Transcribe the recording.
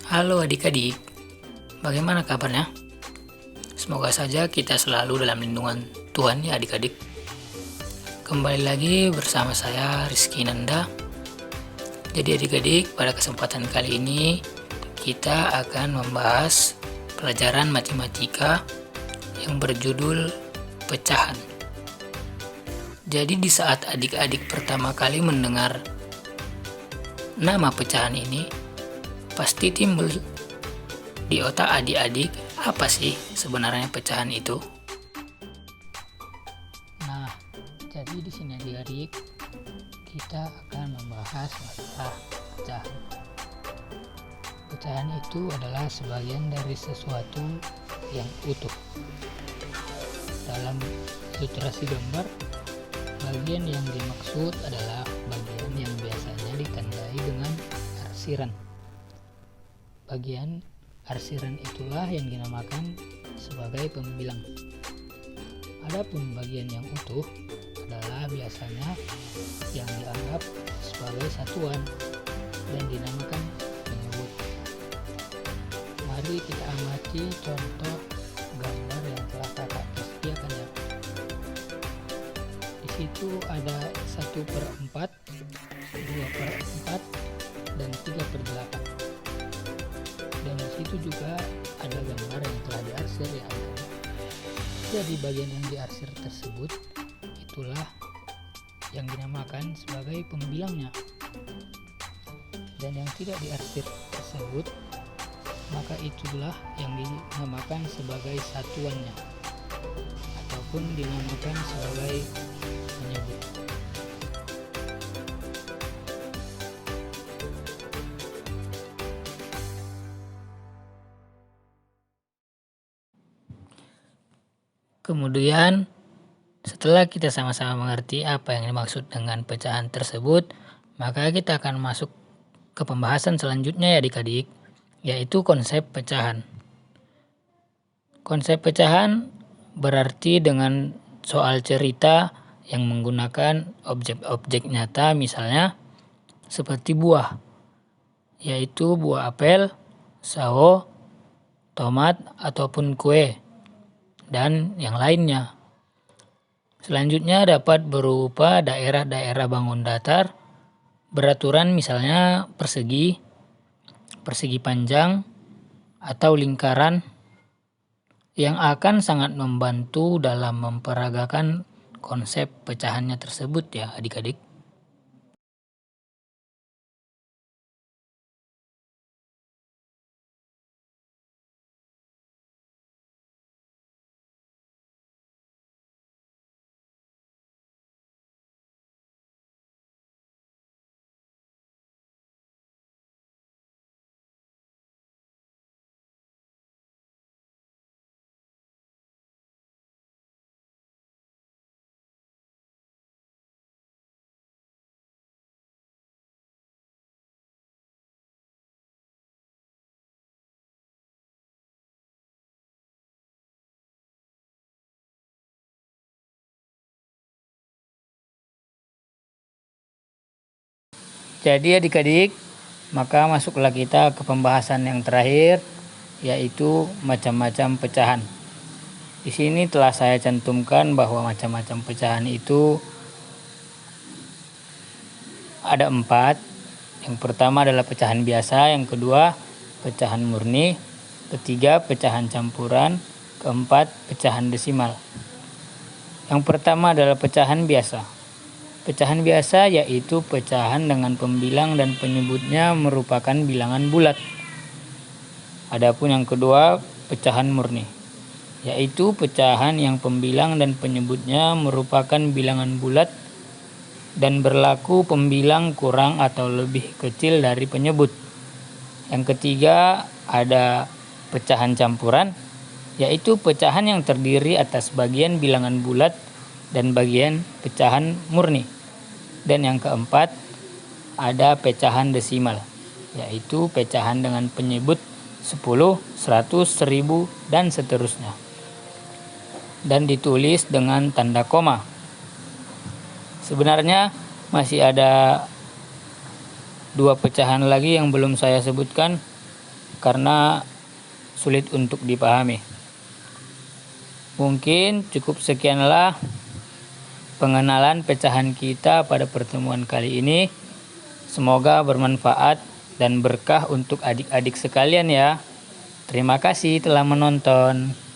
Halo adik-adik, bagaimana kabarnya? Semoga saja kita selalu dalam lindungan Tuhan ya adik-adik. Kembali lagi bersama saya Rizky Nanda. Jadi adik-adik, pada kesempatan kali ini kita akan membahas pelajaran matematika yang berjudul pecahan. Jadi di saat adik-adik pertama kali mendengar nama pecahan ini, pasti timbul di otak adik-adik, apa sih sebenarnya pecahan itu? Nah, jadi di sini adik-adik kita akan membahas masalah pecahan. Pecahan itu adalah sebagian dari sesuatu yang utuh. Dalam ilustrasi gambar, bagian yang dimaksud adalah bagian yang biasanya ditandai dengan arsiran. Bagian arsiran itulah yang dinamakan sebagai pembilang. Adapun bagian yang utuh adalah biasanya yang dianggap sebagai satuan dan dinamakan penyebut. Mari kita amati contoh gambar yang telah kakak sediakan ya. Di situ ada 1/4, 2/4, dan 3/8. Dan di situ juga ada gambar yang telah diarsir ya. Jadi bagian yang diarsir tersebut itulah yang dinamakan sebagai pembilangnya. Dan yang tidak diarsir tersebut, maka itulah yang dinamakan sebagai satuannya ataupun dinamakan sebagai penyebut. Kemudian, setelah kita sama-sama mengerti apa yang dimaksud dengan pecahan tersebut, maka kita akan masuk ke pembahasan selanjutnya ya adik-adik, yaitu konsep pecahan. Konsep pecahan berarti dengan soal cerita yang menggunakan objek-objek nyata, misalnya seperti buah, yaitu buah apel, sawo, tomat, ataupun kue, dan yang lainnya. Selanjutnya dapat berupa daerah-daerah bangun datar, beraturan misalnya persegi, persegi panjang, atau lingkaran, yang akan sangat membantu dalam memperagakan konsep pecahannya tersebut ya adik-adik. Jadi adik-adik, maka masuklah kita ke pembahasan yang terakhir, yaitu macam-macam pecahan. Di sini telah saya cantumkan bahwa macam-macam pecahan itu ada 4. Yang pertama adalah pecahan biasa, yang kedua pecahan murni, ketiga pecahan campuran, keempat pecahan desimal. Yang pertama adalah pecahan biasa. Pecahan biasa yaitu pecahan dengan pembilang dan penyebutnya merupakan bilangan bulat. Adapun yang kedua, pecahan murni, yaitu pecahan yang pembilang dan penyebutnya merupakan bilangan bulat dan berlaku pembilang kurang atau lebih kecil dari penyebut. Yang ketiga ada pecahan campuran, yaitu pecahan yang terdiri atas bagian bilangan bulat dan bagian pecahan murni. Dan yang keempat ada pecahan desimal, yaitu pecahan dengan penyebut 10, 100, 1000, dan seterusnya. Dan ditulis dengan tanda koma. Sebenarnya masih ada 2 pecahan lagi yang belum saya sebutkan, karena sulit untuk dipahami. Mungkin cukup sekianlah pengenalan pecahan kita pada pertemuan kali ini. Semoga bermanfaat dan berkah untuk adik-adik sekalian ya. Terima kasih telah menonton.